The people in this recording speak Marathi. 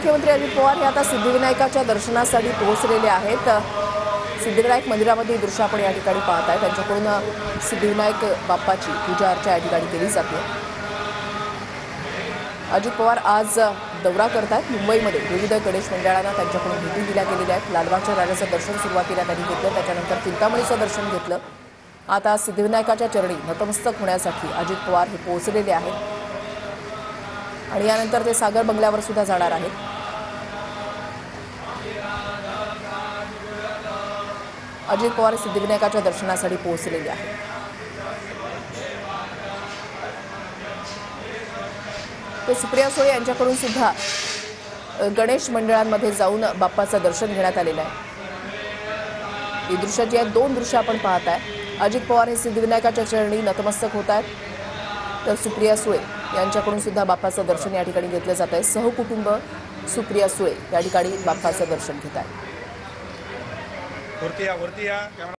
मुख्यमंत्री अजित पवार हे आता सिद्धिविनायकाच्या दर्शनासाठी पोहोचलेले आहेत। सिद्धिविनायक मंदिरामध्ये दृश्य आपण या ठिकाणी पाहत आहे। त्यांच्याकडून सिद्धिविनायक बाप्पाची पूजा अर्चा या ठिकाणी केली जाते। अजित पवार आज दौरा करतात। मुंबईमध्ये विविध गणेश मंडळांना त्यांच्याकडून भेटी दिल्या गेलेल्या आहेत। लालबागच्या राजाचं दर्शन सुरुवातीला त्यांनी घेतलं, त्याच्यानंतर चिंतामणीचं दर्शन घेतलं। आता सिद्धिविनायकाच्या चरणी नतमस्तक होण्यासाठी अजित पवार हे पोहोचलेले आहेत आणि यानंतर ते सागर बंगल्यावर सुद्धा जाणार आहेत। अजित पवार सिद्धिविनायकाच्या दर्शनासाठी पोहोचलेले आहेत। ते सुप्रिया सुळे यांच्याकडून सुद्धा गणेश मंडळांमध्ये जाऊन बाप्पाचं दर्शन घेण्यात आलेलं आहे। ही दृश्य जी आहेत, दोन दृश्य आपण पाहत आहे। अजित पवार हे सिद्धिविनायकाच्या चरणी नतमस्तक होत आहेत, तर सुप्रिया सुळे यांच्याकडून सुद्धा बाप्पाचं दर्शन या ठिकाणी घेतलं जात आहे। सहकुटुंब सुप्रिया सुळे या ठिकाणी बाप्पाचं दर्शन घेत आहेत।